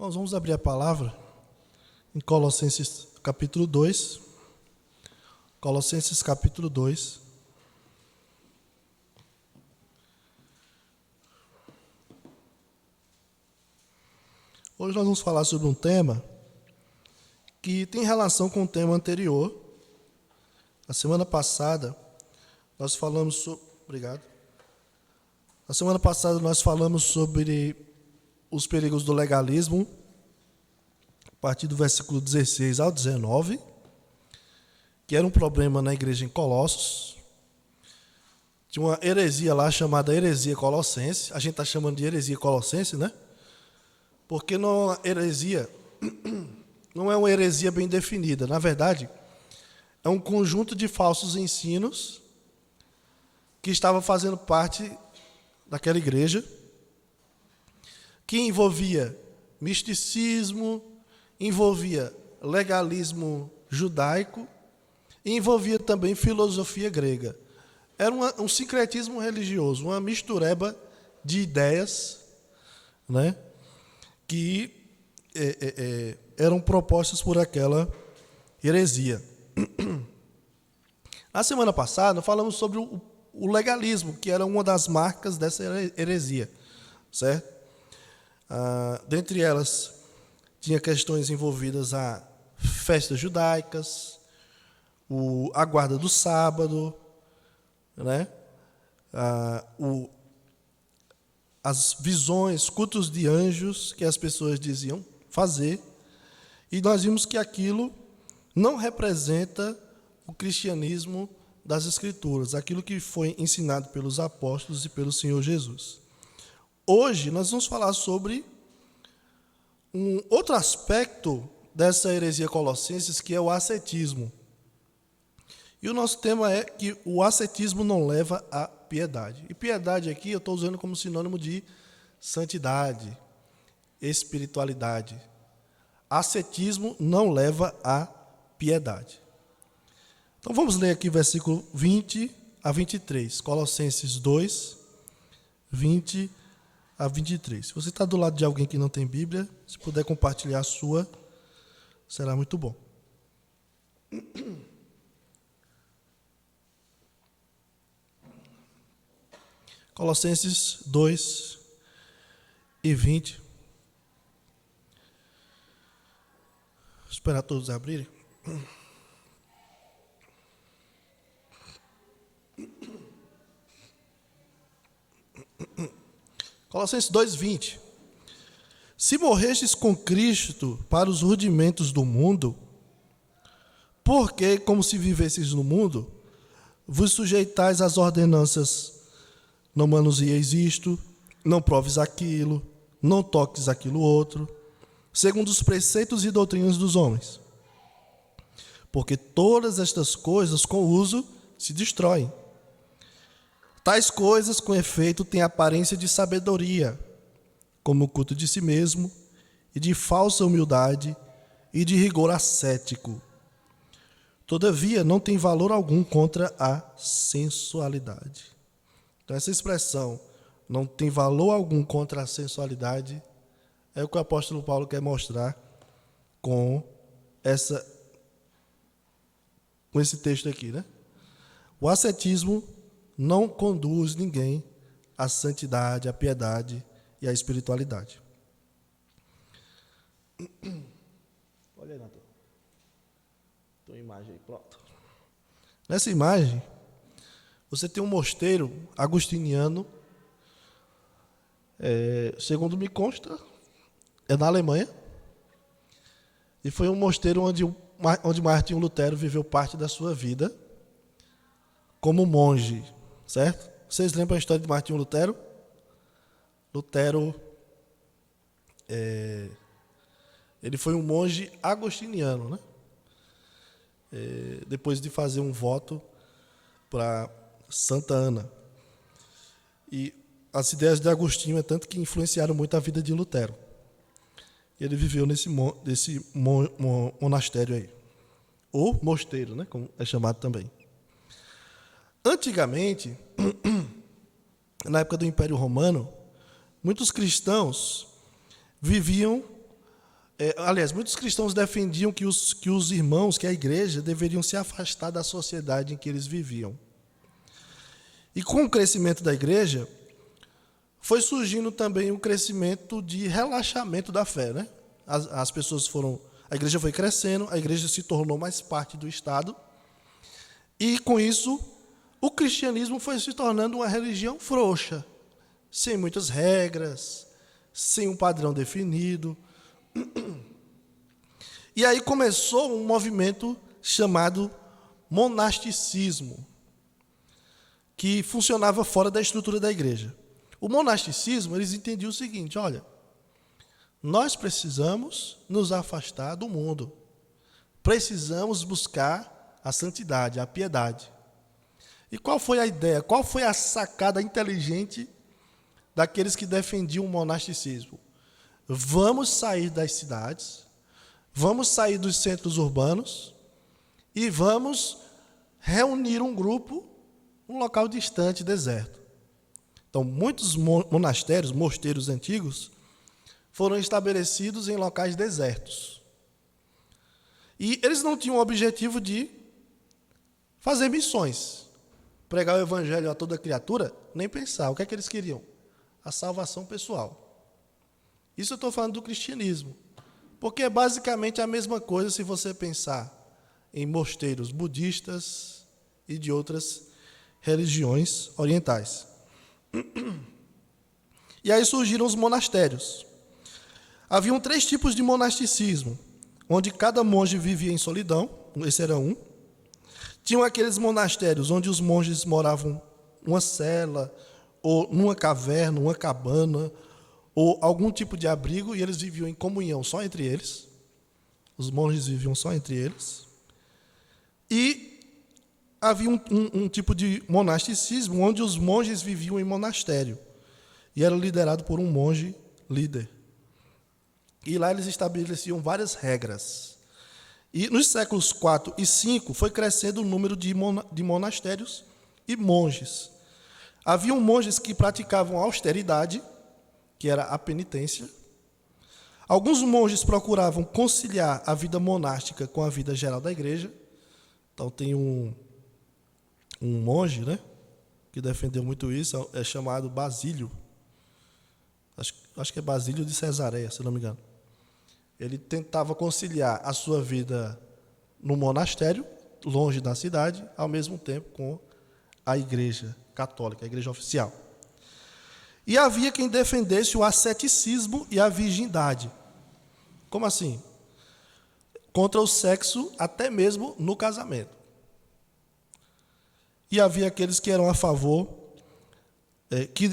Nós vamos abrir a palavra em Colossenses capítulo 2. Colossenses capítulo 2. Hoje nós vamos falar sobre um tema que tem relação com o tema anterior. Na semana passada, nós falamos sobre... Obrigado. Na semana passada, nós falamos sobre os perigos do legalismo, a partir do versículo 16 ao 19, que era um problema na igreja em Colossos. Tinha uma heresia lá chamada heresia colossense. A gente está chamando de heresia colossense, né? Porque não, heresia não é uma heresia bem definida. Na verdade, é um conjunto de falsos ensinos que estava fazendo parte daquela igreja, que envolvia misticismo, envolvia legalismo judaico e envolvia também filosofia grega. Era um sincretismo religioso, uma mistureba de ideias, né, que eram propostas por aquela heresia. Na semana passada, falamos sobre o legalismo, que era uma das marcas dessa heresia, certo? Dentre elas, tinha questões envolvidas a festas judaicas, a guarda do sábado, né? As visões, cultos de anjos que as pessoas diziam fazer, e nós vimos que aquilo não representa o cristianismo das Escrituras, aquilo que foi ensinado pelos apóstolos e pelo Senhor Jesus. Hoje nós vamos falar sobre um outro aspecto dessa heresia colossenses, que é o ascetismo. E o nosso tema é que o ascetismo não leva à piedade. E piedade aqui eu estou usando como sinônimo de santidade, espiritualidade. Ascetismo não leva à piedade. Então vamos ler aqui o versículo 20 a 23. Colossenses 2, 20 a 23. Se você está do lado de alguém que não tem Bíblia, se puder compartilhar a sua, será muito bom. Colossenses 2 e 20. Vou esperar todos abrirem. Colossenses 2:20. Se morrestes com Cristo para os rudimentos do mundo, porque, como se vivesseis no mundo, vos sujeitais às ordenanças: não manusieis isto, não proves aquilo, não toques aquilo outro, segundo os preceitos e doutrinas dos homens. Porque todas estas coisas, com uso, se destroem. Tais coisas, com efeito, têm aparência de sabedoria, como o culto de si mesmo, e de falsa humildade, e de rigor ascético. Todavia, não tem valor algum contra a sensualidade. Então, essa expressão, não tem valor algum contra a sensualidade, é o que o apóstolo Paulo quer mostrar com esse texto aqui, né? O ascetismo não conduz ninguém à santidade, à piedade e à espiritualidade. Olha aí, Natal. Tem uma imagem aí, pronto. Nessa imagem, você tem um mosteiro agostiniano, segundo me consta, é na Alemanha, e foi um mosteiro onde Martinho Lutero viveu parte da sua vida como monge, certo? Vocês lembram a história de Martinho Lutero? Lutero, ele foi um monge agostiniano, né? Depois de fazer um voto para Santa Ana. E as ideias de Agostinho é tanto que influenciaram muito a vida de Lutero. Ele viveu nesse monastério aí. Ou mosteiro, né? Como é chamado também. Antigamente, na época do Império Romano, muitos cristãos viviam Aliás, muitos cristãos defendiam que os irmãos, que a igreja, deveriam se afastar da sociedade em que eles viviam. E com o crescimento da igreja, foi surgindo também um crescimento de relaxamento da fé, né? As pessoas foram... A igreja foi crescendo, a igreja se tornou mais parte do Estado. E, com isso, o cristianismo foi se tornando uma religião frouxa, sem muitas regras, sem um padrão definido. E aí começou um movimento chamado monasticismo, que funcionava fora da estrutura da igreja. O monasticismo, eles entendiam o seguinte: olha, nós precisamos nos afastar do mundo, precisamos buscar a santidade, a piedade. E qual foi a ideia, qual foi a sacada inteligente daqueles que defendiam o monasticismo? Vamos sair das cidades, vamos sair dos centros urbanos e vamos reunir um grupo num local distante, deserto. Então, muitos monastérios, mosteiros antigos, foram estabelecidos em locais desertos. E eles não tinham o objetivo de fazer missões, pregar o evangelho a toda criatura, nem pensar. O que é que eles queriam? A salvação pessoal. Isso eu estou falando do cristianismo, porque é basicamente a mesma coisa se você pensar em mosteiros budistas e de outras religiões orientais. E aí surgiram os monastérios. Haviam 3 tipos de monasticismo, onde cada monge vivia em solidão, esse era um. Tinham aqueles monastérios onde os monges moravam numa cela, ou numa caverna, uma cabana, ou algum tipo de abrigo, e eles viviam em comunhão só entre eles. Os monges viviam só entre eles. E havia um tipo de monasticismo onde os monges viviam em monastério, e era liderado por um monge líder. E lá eles estabeleciam várias regras. E nos séculos 4 e 5 foi crescendo o número de monastérios e monges. Haviam monges que praticavam austeridade, que era a penitência. Alguns monges procuravam conciliar a vida monástica com a vida geral da igreja. Então tem um monge, né, que defendeu muito isso, é chamado Basílio. Acho que é Basílio de Cesareia, se não me engano. Ele tentava conciliar a sua vida no monastério, longe da cidade, ao mesmo tempo com a igreja católica, a igreja oficial. E havia quem defendesse o asceticismo e a virgindade. Como assim? Contra o sexo, até mesmo no casamento. E havia aqueles que eram a favor, que,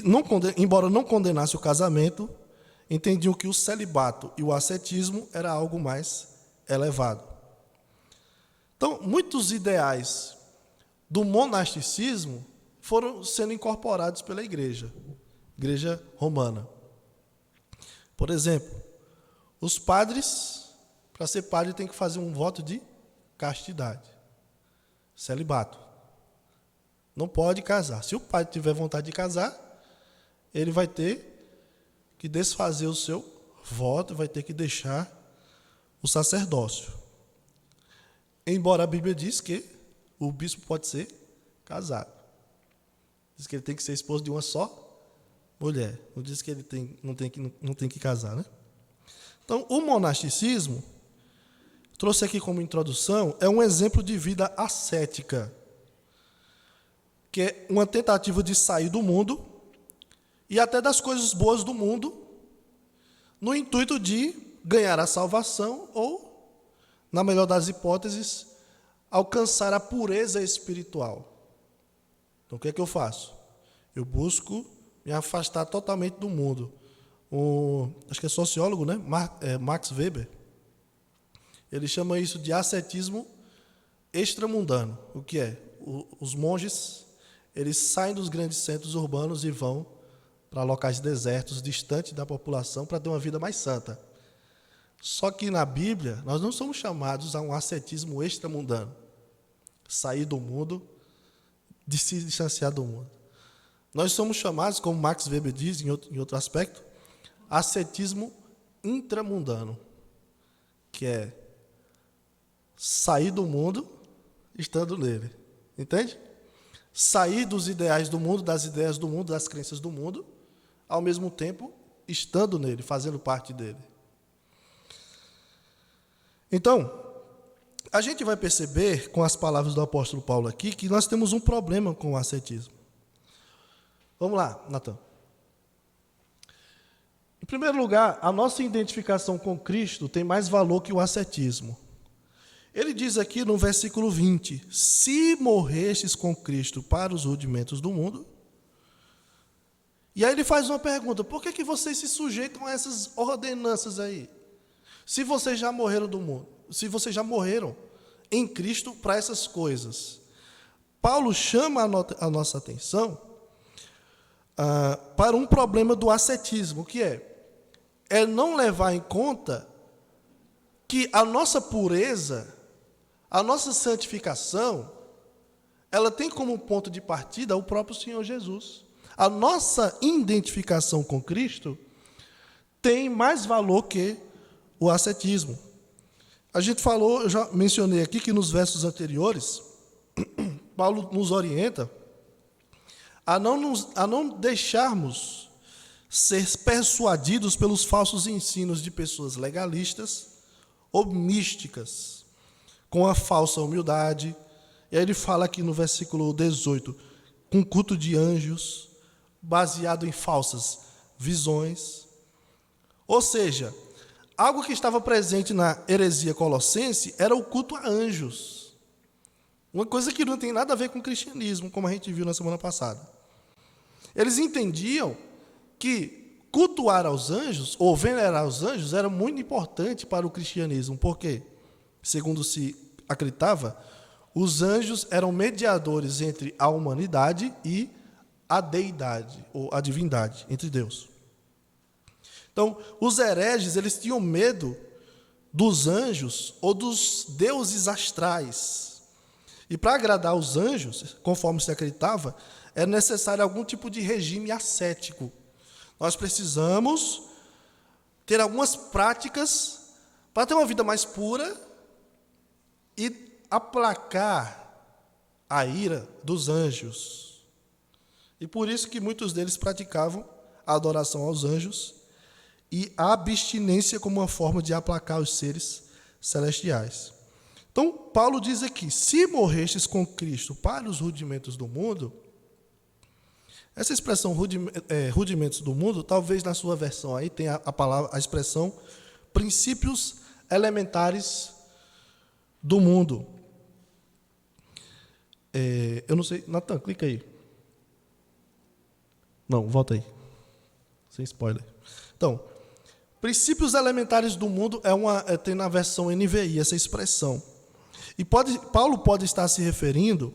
embora não condenasse o casamento, entendiam que o celibato e o ascetismo era algo mais elevado. Então, muitos ideais do monasticismo foram sendo incorporados pela igreja romana. Por exemplo, os padres, para ser padre, tem que fazer um voto de castidade, celibato. Não pode casar. Se o padre tiver vontade de casar, ele vai ter que desfazer o seu voto, vai ter que deixar o sacerdócio. Embora a Bíblia diz que o bispo pode ser casado. Diz que ele tem que ser esposo de uma só mulher. Não diz que ele não tem que casar, né? Então, o monasticismo, trouxe aqui como introdução, é um exemplo de vida ascética, que é uma tentativa de sair do mundo e até das coisas boas do mundo, no intuito de ganhar a salvação ou, na melhor das hipóteses, alcançar a pureza espiritual. Então, o que é que eu faço? Eu busco me afastar totalmente do mundo. Acho que é sociólogo, né? Max Weber. Ele chama isso de ascetismo extramundano. O que é? Os monges, eles saem dos grandes centros urbanos e vão para locais desertos, distantes da população, para ter uma vida mais santa. Só que na Bíblia, nós não somos chamados a um ascetismo extramundano. Sair do mundo, de se distanciar do mundo. Nós somos chamados, como Max Weber diz, em outro aspecto, ascetismo intramundano. que é sair do mundo estando nele. Entende? Sair dos ideais do mundo, das ideias do mundo, das crenças do mundo, ao mesmo tempo estando nele, fazendo parte dele. Então, a gente vai perceber, com as palavras do apóstolo Paulo aqui, que nós temos um problema com o ascetismo. Vamos lá, Natan. Em primeiro lugar, a nossa identificação com Cristo tem mais valor que o ascetismo. Ele diz aqui no versículo 20, se morrestes com Cristo para os rudimentos do mundo. E aí ele faz uma pergunta, por que vocês se sujeitam a essas ordenanças aí? Se vocês já morreram do mundo, se vocês já morreram em Cristo para essas coisas. Paulo chama a nossa atenção para um problema do ascetismo, que é não levar em conta que a nossa pureza, a nossa santificação, ela tem como ponto de partida o próprio Senhor Jesus. A nossa identificação com Cristo tem mais valor que o ascetismo. A gente falou, eu já mencionei aqui que nos versos anteriores, Paulo nos orienta a não deixarmos ser persuadidos pelos falsos ensinos de pessoas legalistas ou místicas, com a falsa humildade. E aí ele fala aqui no versículo 18, com culto de anjos, baseado em falsas visões. Ou seja, algo que estava presente na heresia colossense era o culto a anjos. Uma coisa que não tem nada a ver com o cristianismo, como a gente viu na semana passada. Eles entendiam que cultuar aos anjos, ou venerar os anjos, era muito importante para o cristianismo. Por quê? Segundo se acreditava, os anjos eram mediadores entre a humanidade e a deidade, ou a divindade, entre Deus. Então, os hereges, eles tinham medo dos anjos ou dos deuses astrais. E para agradar os anjos, conforme se acreditava, é necessário algum tipo de regime ascético. Nós precisamos ter algumas práticas para ter uma vida mais pura e aplacar a ira dos anjos. E por isso que muitos deles praticavam a adoração aos anjos e a abstinência como uma forma de aplacar os seres celestiais. Então, Paulo diz aqui, se morrestes com Cristo para os rudimentos do mundo, essa expressão rudimentos do mundo, talvez na sua versão aí tenha a expressão princípios elementares do mundo. Eu não sei, Natan, clica aí. Não, volta aí. Sem spoiler. Então, princípios elementares do mundo tem na versão NVI essa expressão. E Paulo pode estar se referindo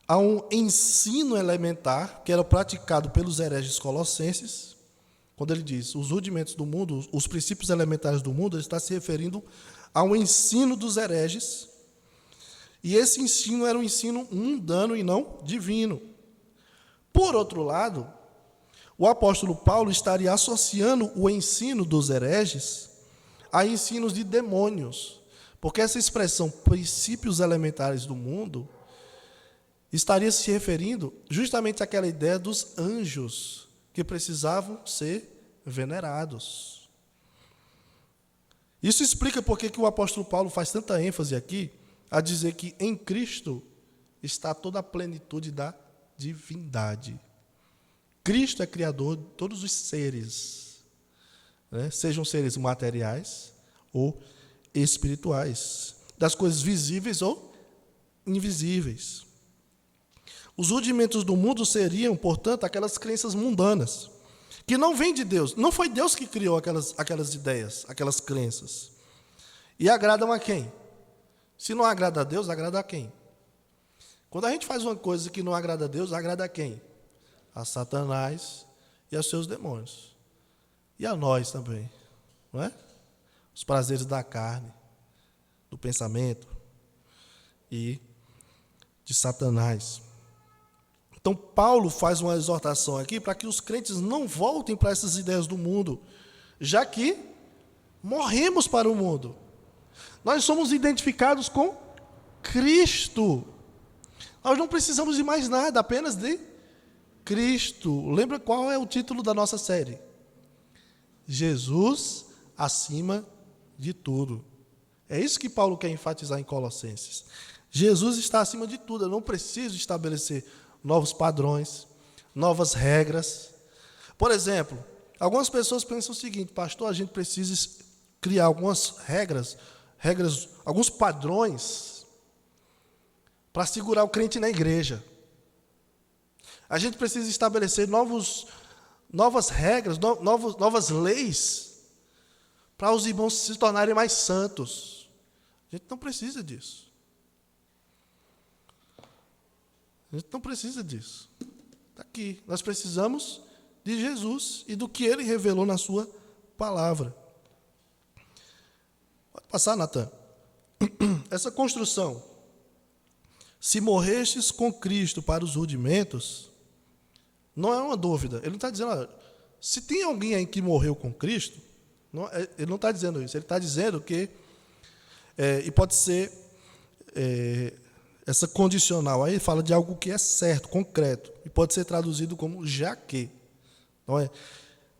a um ensino elementar que era praticado pelos hereges colossenses. Quando ele diz os rudimentos do mundo, os princípios elementares do mundo, ele está se referindo a um ensino dos hereges. E esse ensino era um ensino mundano e não divino. Por outro lado, o apóstolo Paulo estaria associando o ensino dos hereges a ensinos de demônios, porque essa expressão, princípios elementares do mundo, estaria se referindo justamente àquela ideia dos anjos que precisavam ser venerados. Isso explica por que o apóstolo Paulo faz tanta ênfase aqui a dizer que em Cristo está toda a plenitude da divindade. Cristo é criador de todos os seres, né? Sejam seres materiais ou espirituais, das coisas visíveis ou invisíveis. Os rudimentos do mundo seriam, portanto, aquelas crenças mundanas, que não vêm de Deus. Não foi Deus que criou aquelas ideias, aquelas crenças. E agradam a quem? Se não agrada a Deus, agrada a quem? Quando a gente faz uma coisa que não agrada a Deus, agrada a quem? A Satanás e aos seus demônios. E a nós também, não é? Os prazeres da carne, do pensamento e de Satanás. Então, Paulo faz uma exortação aqui para que os crentes não voltem para essas ideias do mundo, já que morremos para o mundo. Nós somos identificados com Cristo. Nós não precisamos de mais nada, apenas de Cristo. Lembra qual é o título da nossa série? Jesus acima de tudo. É isso que Paulo quer enfatizar em Colossenses. Jesus está acima de tudo. Eu não preciso estabelecer novos padrões, novas regras. Por exemplo, algumas pessoas pensam o seguinte: pastor, a gente precisa criar algumas regras, alguns padrões para segurar o crente na igreja. A gente precisa estabelecer novas regras, novas leis para os irmãos se tornarem mais santos. A gente não precisa disso. A gente não precisa disso. Está aqui. Nós precisamos de Jesus e do que Ele revelou na sua palavra. Pode passar, Natan. Essa construção, se morrestes com Cristo para os rudimentos, não é uma dúvida. Ele não está dizendo, olha, se tem alguém aí que morreu com Cristo, ele não está dizendo isso. Ele está dizendo que, e pode ser essa condicional, aí ele fala de algo que é certo, concreto, e pode ser traduzido como já que. Não é?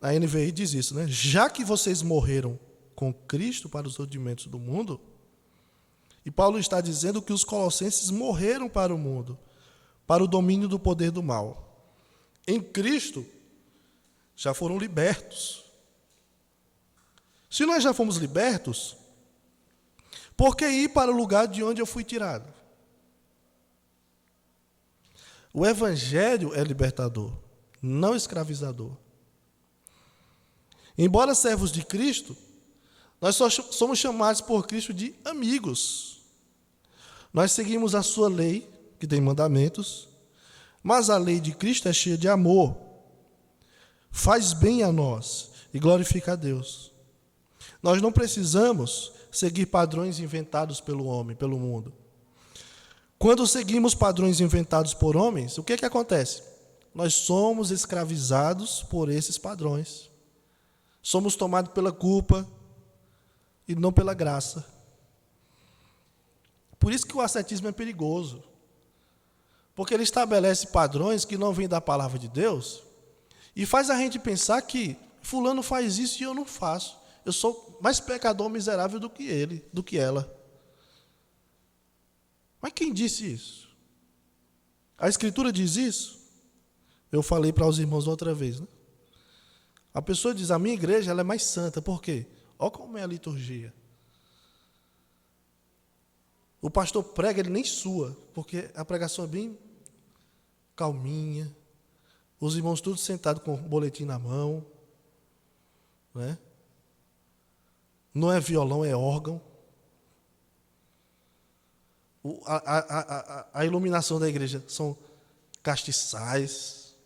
A NVI diz isso, né? Já que vocês morreram com Cristo para os rudimentos do mundo, e Paulo está dizendo que os colossenses morreram para o mundo, para o domínio do poder do mal. Em Cristo, já foram libertos. Se nós já fomos libertos, por que ir para o lugar de onde eu fui tirado? O Evangelho é libertador, não escravizador. Embora servos de Cristo, nós só somos chamados por Cristo de amigos. Nós seguimos a sua lei, que tem mandamentos, mas a lei de Cristo é cheia de amor, faz bem a nós e glorifica a Deus. Nós não precisamos seguir padrões inventados pelo homem, pelo mundo. Quando seguimos padrões inventados por homens, o que acontece? Nós somos escravizados por esses padrões. Somos tomados pela culpa e não pela graça. Por isso que o ascetismo é perigoso. Porque ele estabelece padrões que não vêm da palavra de Deus e faz a gente pensar que fulano faz isso e eu não faço. Eu sou mais pecador miserável do que ele, do que ela. Mas quem disse isso? A Escritura diz isso? Eu falei para os irmãos outra vez, né? A pessoa diz, a minha igreja ela é mais santa. Por quê? Olha como é a liturgia. O pastor prega, ele nem sua, porque a pregação é bem calminha. Os irmãos todos sentados com o boletim na mão. Né? Não é violão, é órgão. A iluminação da igreja são castiçais.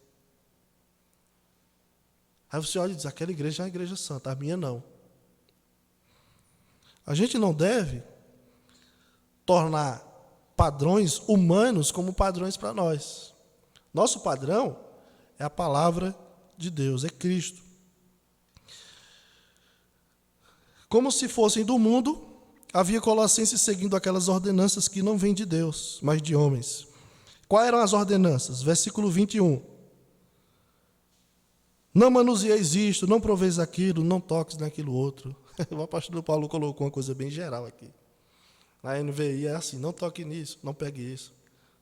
Aí você olha e diz, aquela igreja é uma igreja santa, a minha não. A gente não deve tornar padrões humanos como padrões para nós. Nosso padrão é a palavra de Deus, é Cristo. Como se fossem do mundo, havia colossenses seguindo aquelas ordenanças que não vêm de Deus, mas de homens. Quais eram as ordenanças? Versículo 21. Não manuseis isto, não proveis aquilo, não toques naquilo outro. O apóstolo Paulo colocou uma coisa bem geral aqui. Na NVI é assim, não toque nisso, não pegue isso,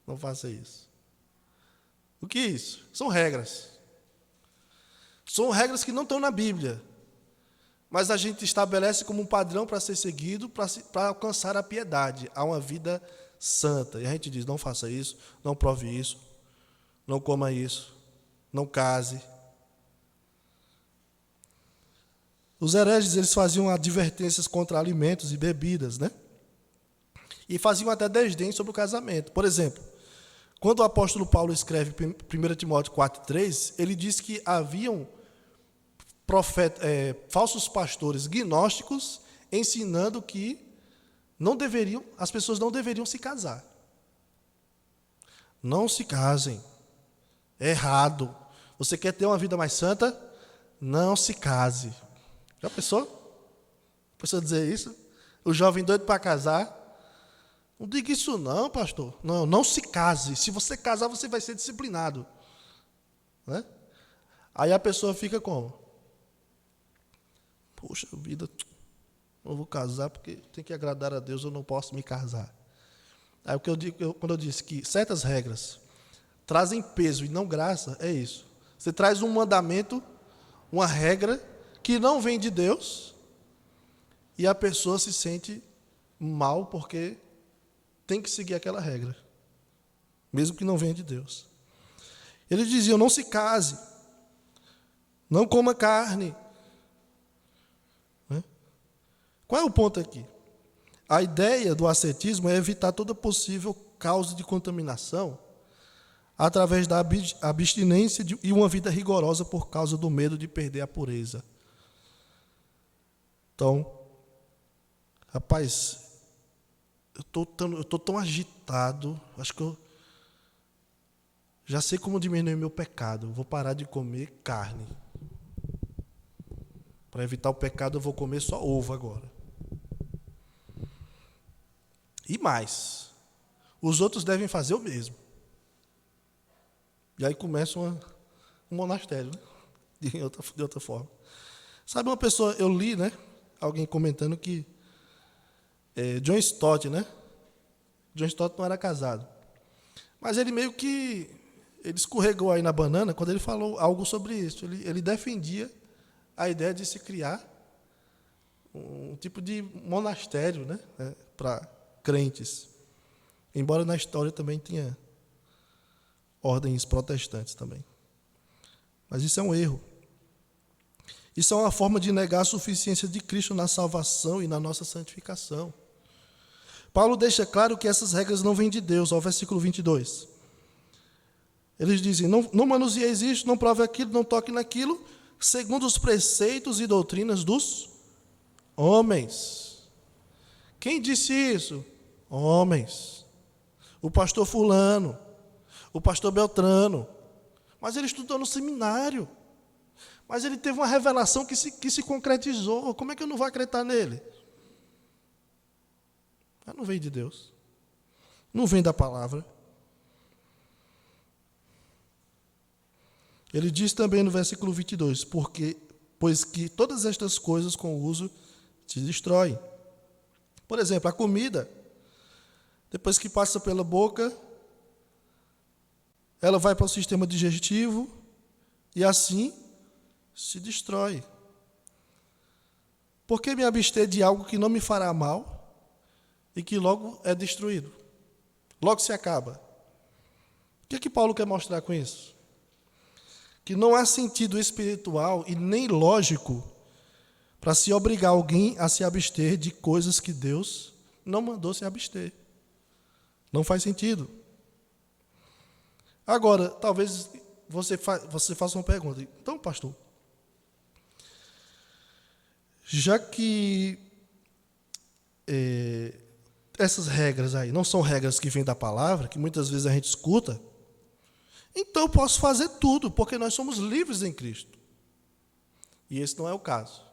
não faça isso. O que é isso? São regras. São regras que não estão na Bíblia. Mas a gente estabelece como um padrão para ser seguido, para alcançar a piedade, a uma vida santa. E a gente diz, não faça isso, não prove isso, não coma isso, não case. Os hereges, eles faziam advertências contra alimentos e bebidas, né? E faziam até desdém sobre o casamento. Por exemplo, quando o apóstolo Paulo escreve 1 Timóteo 4,3, ele diz que haviam falsos pastores gnósticos ensinando que as pessoas não deveriam se casar. Não se casem. É errado. Você quer ter uma vida mais santa? Não se case. Já pensou? A pessoa dizer isso? O jovem doido para casar. Não diga isso não, pastor. Não, não se case. Se você casar, você vai ser disciplinado. Né? Aí a pessoa fica como? Poxa vida, não vou casar porque tem que agradar a Deus, eu não posso me casar. Aí o que eu digo, quando eu disse que certas regras trazem peso e não graça, é isso. Você traz um mandamento, uma regra que não vem de Deus e a pessoa se sente mal porque tem que seguir aquela regra, mesmo que não venha de Deus. Eles diziam, não se case, não coma carne. Né? Qual é o ponto aqui? A ideia do ascetismo é evitar toda possível causa de contaminação através da abstinência e uma vida rigorosa por causa do medo de perder a pureza. Então, rapaz, eu estou tão agitado, acho que eu já sei como diminuir meu pecado. Vou parar de comer carne. Para evitar o pecado, eu vou comer só ovo agora. E mais, os outros devem fazer o mesmo. E aí começa um monastério, né? de outra forma. Sabe uma pessoa, eu li, né? Alguém comentando que John Stott, né? John Stott não era casado. Mas ele meio que ele escorregou aí na banana quando ele falou algo sobre isso. Ele defendia a ideia de se criar um tipo de monastério, né? Para crentes. Embora na história também tinha ordens protestantes também. Mas isso é um erro. Isso é uma forma de negar a suficiência de Cristo na salvação e na nossa santificação. Paulo deixa claro que essas regras não vêm de Deus, ao versículo 22. Eles dizem, não manusieis isto, não prove aquilo, não toque naquilo, segundo os preceitos e doutrinas dos homens. Quem disse isso? Homens. O pastor fulano, o pastor Beltrano. Mas ele estudou no seminário. Mas ele teve uma revelação que se concretizou. Como é que eu não vou acreditar nele? Não vem de Deus. Não vem da palavra. Ele diz também no versículo 22, pois que todas estas coisas com o uso se destroem. Por exemplo, a comida, depois que passa pela boca, ela vai para o sistema digestivo e assim se destrói. Por que me abster de algo que não me fará mal e que logo é destruído? Logo se acaba. O que Paulo quer mostrar com isso? Que não há sentido espiritual e nem lógico para se obrigar alguém a se abster de coisas que Deus não mandou se abster. Não faz sentido. Agora, talvez você faça uma pergunta. Então, pastor, já que essas regras aí não são regras que vêm da palavra, que muitas vezes a gente escuta, então eu posso fazer tudo, porque nós somos livres em Cristo. E esse não é o caso.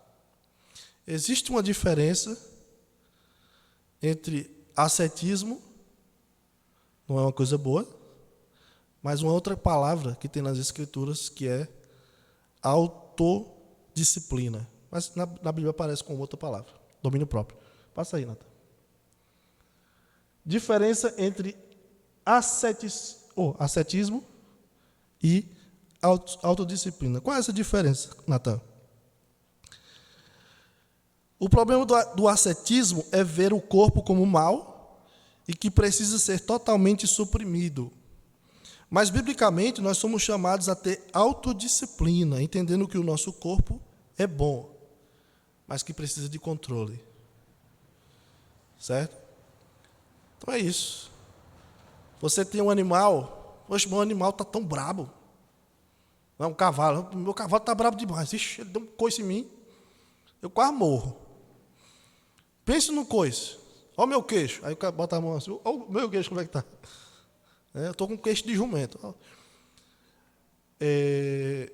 Existe uma diferença entre ascetismo, não é uma coisa boa, mas uma outra palavra que tem nas Escrituras, que é autodisciplina. Mas na Bíblia aparece com outra palavra, domínio próprio. Passa aí, Nathan. Diferença entre ascetismo e autodisciplina. Qual é essa diferença, Nathan? O problema do ascetismo é ver o corpo como mal e que precisa ser totalmente suprimido. Mas, biblicamente, nós somos chamados a ter autodisciplina, entendendo que o nosso corpo é bom, mas que precisa de controle. Certo? Então é isso. Você tem um animal, poxa, meu animal está tão brabo. Não é um cavalo, meu cavalo está brabo demais. Ixi, ele deu um coice em mim, eu quase morro. Pense no coice. Olha o meu queixo. Aí o cara bota a mão assim, olha o meu queixo como é que está. Eu estou com queixo de jumento. É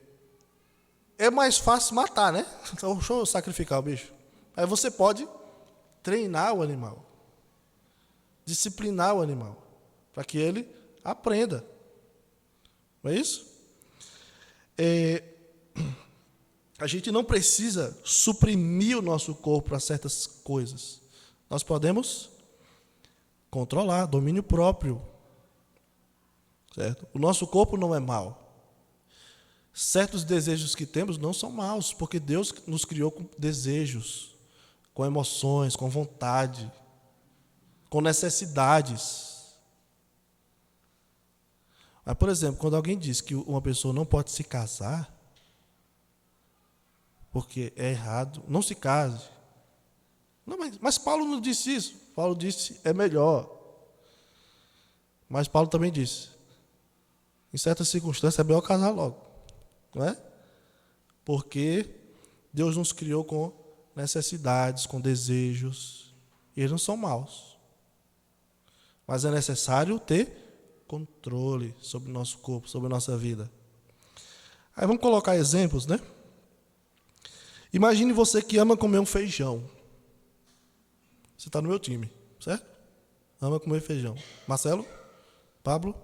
mais fácil matar, né? Então, deixa eu sacrificar o bicho. Aí você pode treinar o animal, disciplinar o animal, para que ele aprenda. Não é isso? A gente não precisa suprimir o nosso corpo para certas coisas. Nós podemos controlar, domínio próprio. Certo? O nosso corpo não é mau. Certos desejos que temos não são maus, porque Deus nos criou com desejos, com emoções, com vontade, com necessidades. Mas, por exemplo, quando alguém diz que uma pessoa não pode se casar, porque é errado, não se case. Não, mas Paulo não disse isso. Paulo disse, é melhor. Mas Paulo também disse, em certas circunstâncias é melhor casar logo. Não é? Porque Deus nos criou com necessidades, com desejos, e eles não são maus. Mas é necessário ter controle sobre o nosso corpo, sobre a nossa vida. Aí vamos colocar exemplos, né? Imagine você que ama comer um feijão. Você está no meu time, certo? Ama comer feijão. Marcelo? Pablo?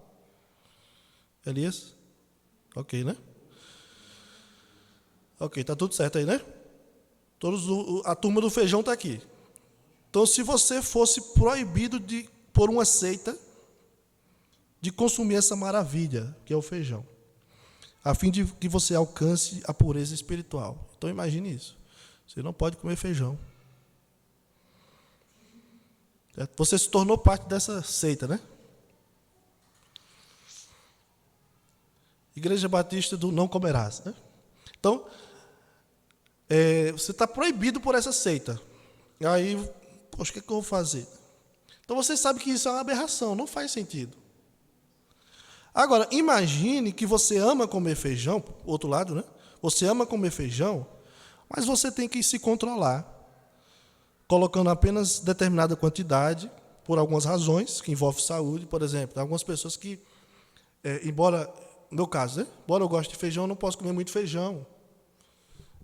Elias? Ok, né? Ok, tá tudo certo aí, né? A turma do feijão está aqui. Então, se você fosse proibido por uma seita de consumir essa maravilha, que é o feijão, a fim de que você alcance a pureza espiritual. Então, imagine isso. Você não pode comer feijão. Certo? Você se tornou parte dessa seita, né? Igreja Batista do não comerás, né? Então, você está proibido por essa seita. E aí, poxa, o que eu vou fazer? Então, você sabe que isso é uma aberração, não faz sentido. Agora, imagine que você ama comer feijão, outro lado, né? Você ama comer feijão, mas você tem que se controlar, colocando apenas determinada quantidade, por algumas razões, que envolvem saúde, por exemplo. Tem algumas pessoas que, embora, no meu caso, né? Embora eu goste de feijão, eu não posso comer muito feijão,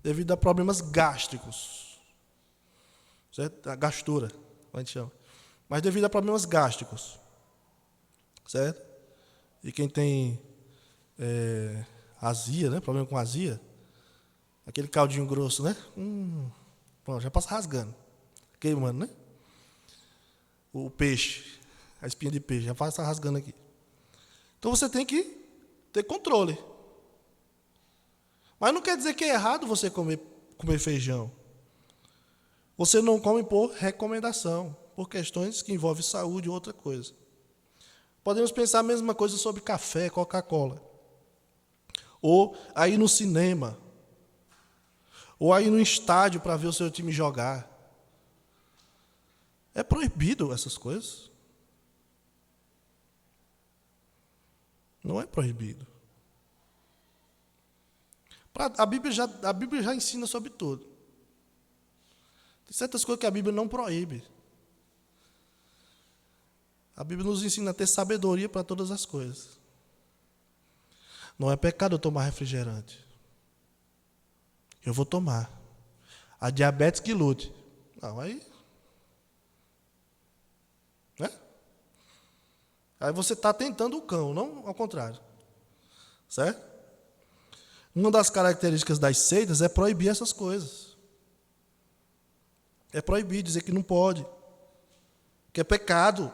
devido a problemas gástricos. Certo? A gastura, como a gente chama. Mas devido a problemas gástricos. Certo? E quem tem azia, né? Problema com azia, aquele caldinho grosso, né? Bom, já passa rasgando. Queimando, né? O peixe, a espinha de peixe, já passa rasgando aqui. Então você tem que ter controle. Mas não quer dizer que é errado você comer feijão. Você não come por recomendação, por questões que envolvem saúde ou outra coisa. Podemos pensar a mesma coisa sobre café, Coca-Cola. Ou aí no cinema. Ou aí no estádio para ver o seu time jogar. É proibido essas coisas? Não é proibido. A Bíblia já ensina sobre tudo. Tem certas coisas que a Bíblia não proíbe. A Bíblia nos ensina a ter sabedoria para todas as coisas. Não é pecado eu tomar refrigerante. Eu vou tomar. A diabetes que lute. Não, aí... Né? Aí você está tentando o cão, não ao contrário. Certo? Uma das características das seitas é proibir essas coisas. É proibir, dizer que não pode. Que é pecado.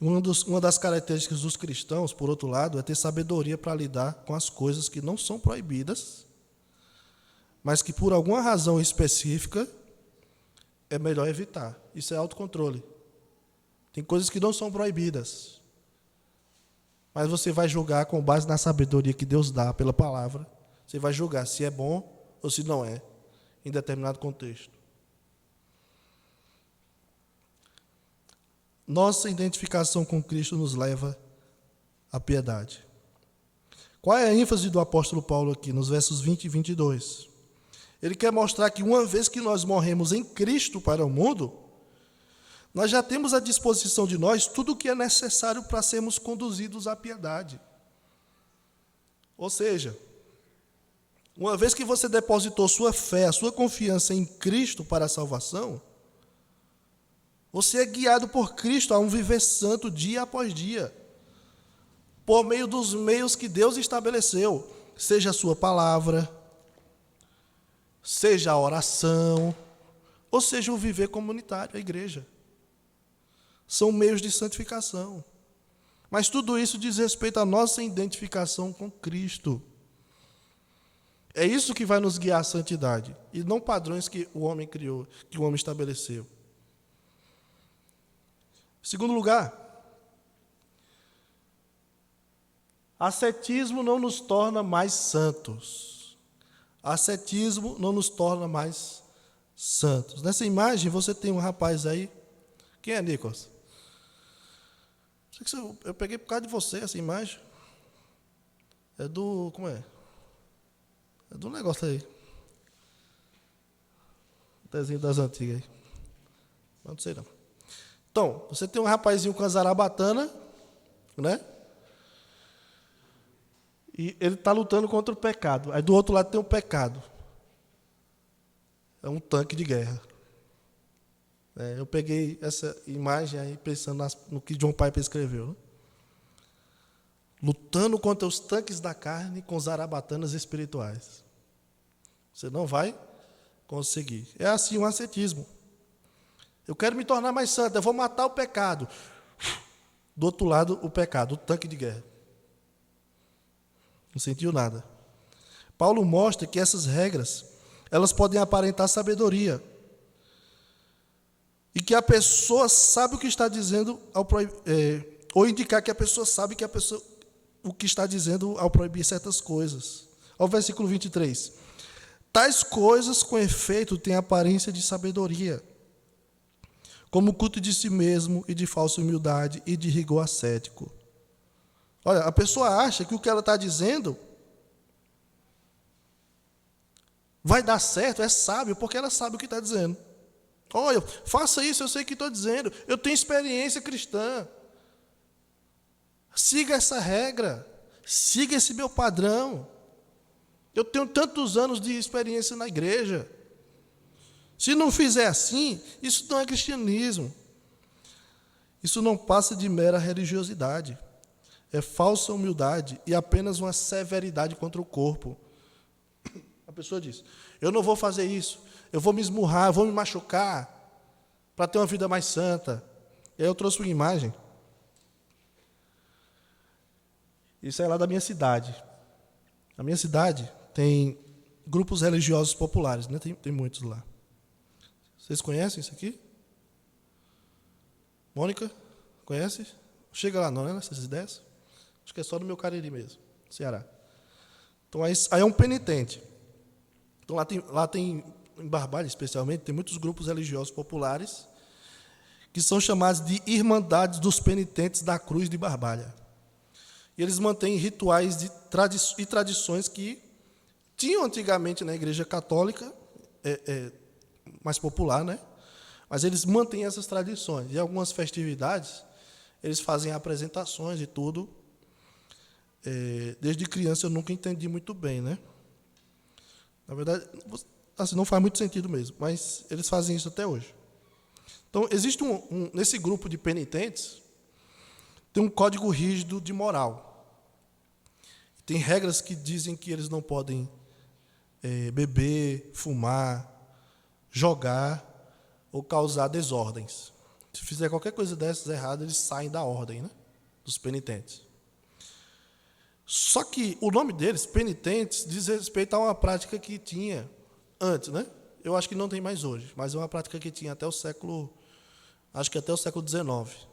Uma das características dos cristãos, por outro lado, é ter sabedoria para lidar com as coisas que não são proibidas, mas que por alguma razão específica é melhor evitar. Isso é autocontrole. Tem coisas que não são proibidas, mas você vai julgar com base na sabedoria que Deus dá pela palavra. Você vai julgar se é bom ou se não é, em determinado contexto. Nossa identificação com Cristo nos leva à piedade. Qual é a ênfase do apóstolo Paulo aqui, nos versos 20 e 22? Ele quer mostrar que uma vez que nós morremos em Cristo para o mundo, nós já temos à disposição de nós tudo o que é necessário para sermos conduzidos à piedade. Ou seja, Uma vez que você depositou sua fé, a sua confiança em Cristo para a salvação, você é guiado por Cristo a um viver santo dia após dia, por meio dos meios que Deus estabeleceu, seja a sua palavra, seja a oração, ou seja o viver comunitário, a igreja. São meios de santificação. Mas tudo isso diz respeito à nossa identificação com Cristo. É isso que vai nos guiar à santidade, e não padrões que o homem criou, que o homem estabeleceu. Segundo lugar, ascetismo não nos torna mais santos. Ascetismo não nos torna mais santos. Nessa imagem você tem um rapaz aí. Quem é Nicolas? Eu peguei por causa de você essa imagem. É do... Como é? É do negócio aí. O desenho das antigas aí. Não sei não. Então, você tem um rapazinho com a zarabatana, né? E ele está lutando contra o pecado. Aí do outro lado tem o pecado. É um tanque de guerra. Eu peguei essa imagem aí pensando no que John Piper escreveu. Né? Lutando contra os tanques da carne com zarabatanas espirituais. Você não vai conseguir. É assim um ascetismo. Eu quero me tornar mais santo, eu vou matar o pecado. Do outro lado, o pecado, o tanque de guerra. Não sentiu nada. Paulo mostra que essas regras, elas podem aparentar sabedoria. E que a pessoa sabe o que está dizendo, ou indicar que a pessoa sabe o que está dizendo ao proibir certas coisas. Ao versículo 23. Tais coisas, com efeito, têm aparência de sabedoria, como culto de si mesmo e de falsa humildade e de rigor ascético. Olha, a pessoa acha que o que ela está dizendo vai dar certo, é sábio, porque ela sabe o que está dizendo. Olha, faça isso, eu sei o que estou dizendo, eu tenho experiência cristã. Siga essa regra, siga esse meu padrão. Eu tenho tantos anos de experiência na igreja. Se não fizer assim, isso não é cristianismo. Isso não passa de mera religiosidade. É falsa humildade e apenas uma severidade contra o corpo. A pessoa diz, eu não vou fazer isso, eu vou me esmurrar, eu vou me machucar para ter uma vida mais santa. E aí eu trouxe uma imagem. Isso é lá da minha cidade. A minha cidade tem grupos religiosos populares, né? Tem muitos lá. Vocês conhecem isso aqui? Mônica? Conhece? Chega lá não, né? Nessas ideias? Acho que é só no meu Cariri mesmo, Ceará. Então, aí é um penitente. Então, lá tem, em Barbalha especialmente, tem muitos grupos religiosos populares que são chamados de Irmandades dos Penitentes da Cruz de Barbalha. E eles mantêm rituais e tradições que tinham antigamente na Igreja Católica, mais popular, né? Mas eles mantêm essas tradições. E algumas festividades, eles fazem apresentações e tudo. Desde criança eu nunca entendi muito bem, né? Na verdade, assim, não faz muito sentido mesmo, mas eles fazem isso até hoje. Então, existe nesse grupo de penitentes, tem um código rígido de moral. Tem regras que dizem que eles não podem beber, fumar, jogar ou causar desordens. Se fizer qualquer coisa dessas errada, eles saem da ordem, né, dos penitentes. Só que o nome deles, penitentes, diz respeito a uma prática que tinha antes, né? Eu acho que não tem mais hoje, mas é uma prática que tinha até o século XIX,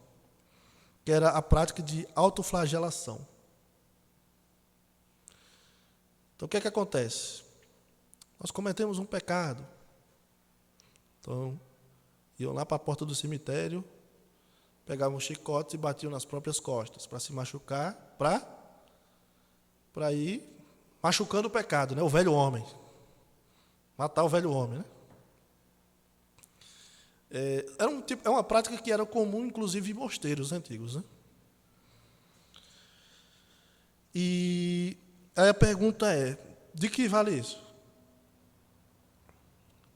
que era a prática de autoflagelação. Então, o que é que acontece? Nós cometemos um pecado. Então, iam lá para a porta do cemitério, pegavam chicotes e batiam nas próprias costas, para se machucar, para ir machucando o pecado, né? O velho homem. Matar o velho homem, né? É uma prática que era comum, inclusive, em mosteiros antigos, né? E aí a pergunta é, de que vale isso?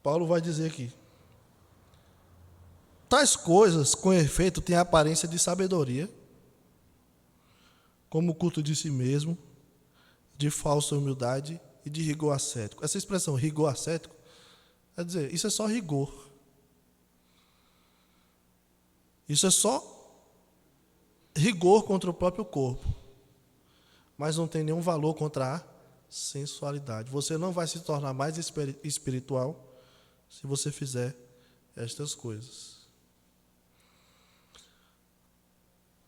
Paulo vai dizer aqui: tais coisas, com efeito, têm a aparência de sabedoria, como o culto de si mesmo, de falsa humildade e de rigor ascético. Essa expressão, rigor ascético, quer dizer, isso é só rigor. Isso é só rigor contra o próprio corpo, mas não tem nenhum valor contra a sensualidade. Você não vai se tornar mais espiritual se você fizer estas coisas.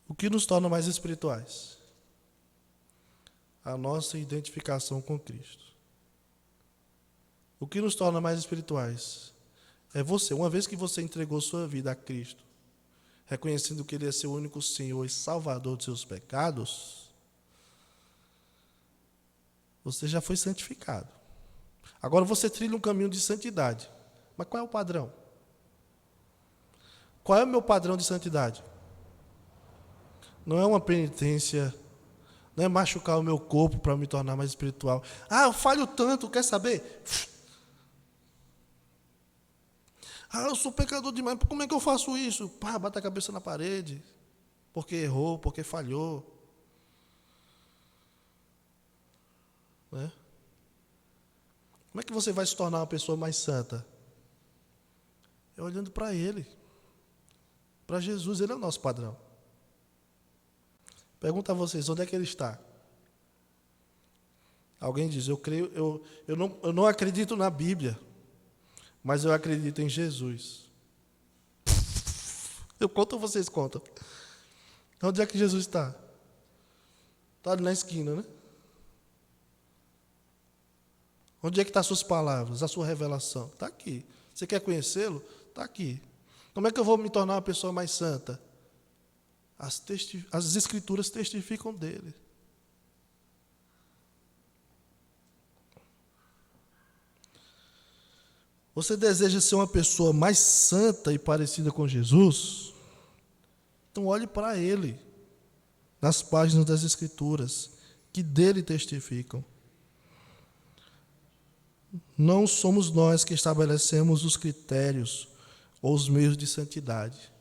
O que nos torna mais espirituais? A nossa identificação com Cristo. O que nos torna mais espirituais? É você, uma vez que você entregou sua vida a Cristo, reconhecendo que Ele é seu único Senhor e Salvador dos seus pecados, você já foi santificado. Agora você trilha um caminho de santidade. Mas qual é o padrão? Qual é o meu padrão de santidade? Não é uma penitência, não é machucar o meu corpo para me tornar mais espiritual. Ah, eu falho tanto, quer saber? Ah, eu sou pecador demais, como é que eu faço isso? Pá, bate a cabeça na parede, porque errou, porque falhou. Né? Como é que você vai se tornar uma pessoa mais santa? É olhando para Ele, para Jesus. Ele é o nosso padrão. Pergunto a vocês, onde é que Ele está? Alguém diz, eu não acredito na Bíblia, mas eu acredito em Jesus. Eu conto ou vocês contam? Onde é que Jesus está? Está ali na esquina, né? Onde é que estão as suas palavras, a sua revelação? Está aqui. Você quer conhecê-lo? Está aqui. Como é que eu vou me tornar uma pessoa mais santa? As Escrituras testificam dele. Você deseja ser uma pessoa mais santa e parecida com Jesus? Então olhe para Ele, nas páginas das Escrituras, que dele testificam. Não somos nós que estabelecemos os critérios ou os meios de santidade,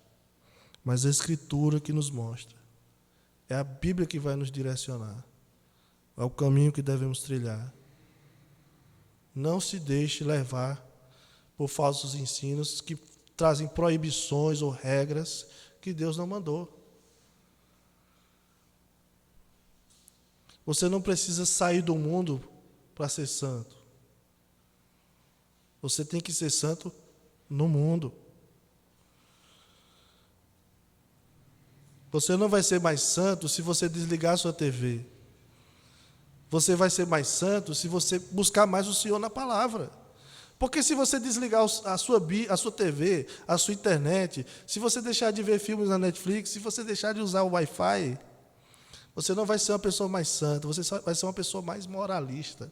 mas a Escritura que nos mostra. É a Bíblia que vai nos direcionar. É o caminho que devemos trilhar. Não se deixe levar por falsos ensinos que trazem proibições ou regras que Deus não mandou. Você não precisa sair do mundo para ser santo. Você tem que ser santo no mundo. Você não vai ser mais santo se você desligar a sua TV. Você vai ser mais santo se você buscar mais o Senhor na palavra. Porque se você desligar a sua TV, a sua internet, se você deixar de ver filmes na Netflix, se você deixar de usar o Wi-Fi, você não vai ser uma pessoa mais santa, você vai ser uma pessoa mais moralista.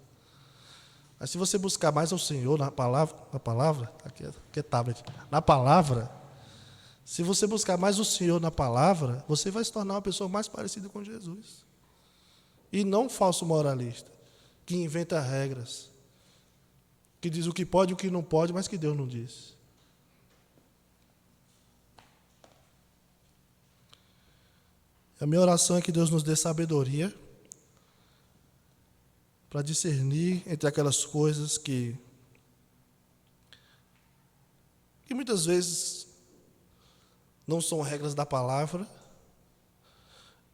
Mas se você buscar mais ao Senhor na palavra, aqui é tablet, na palavra, se você buscar mais o Senhor na palavra, você vai se tornar uma pessoa mais parecida com Jesus. E não um falso moralista, que inventa regras, que diz o que pode e o que não pode, mas que Deus não diz. A minha oração é que Deus nos dê sabedoria para discernir entre aquelas coisas que muitas vezes não são regras da palavra,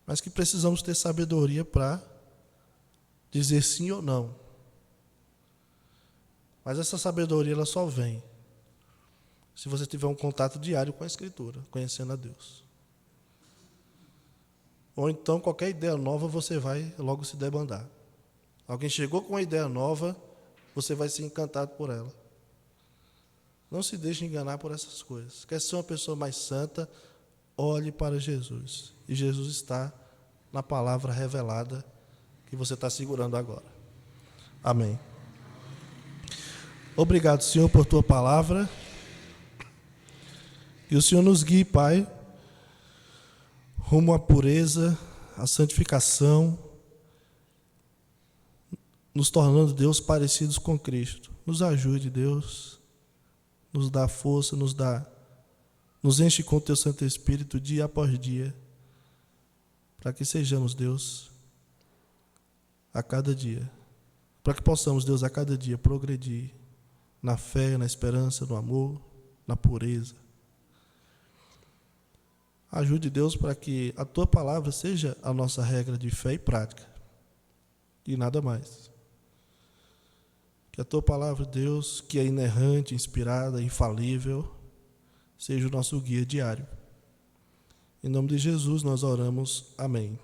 mas que precisamos ter sabedoria para dizer sim ou não. Mas essa sabedoria ela só vem se você tiver um contato diário com a Escritura, conhecendo a Deus. Ou então qualquer ideia nova você vai logo se debandar. Alguém chegou com uma ideia nova, você vai ser encantado por ela. Não se deixe enganar por essas coisas. Quer ser uma pessoa mais santa, olhe para Jesus. E Jesus está na palavra revelada que você está segurando agora. Amém. Obrigado, Senhor, por tua palavra. E o Senhor nos guie, Pai, rumo à pureza, à santificação, nos tornando, Deus, parecidos com Cristo. Nos ajude, Deus, nos dá força, nos enche com o teu Santo Espírito dia após dia, para que sejamos, Deus, a cada dia, para que possamos, Deus, a cada dia progredir na fé, na esperança, no amor, na pureza. Ajude, Deus, para que a tua palavra seja a nossa regra de fé e prática, e nada mais. Que a tua palavra, Deus, que é inerrante, inspirada, infalível, seja o nosso guia diário. Em nome de Jesus nós oramos. Amém.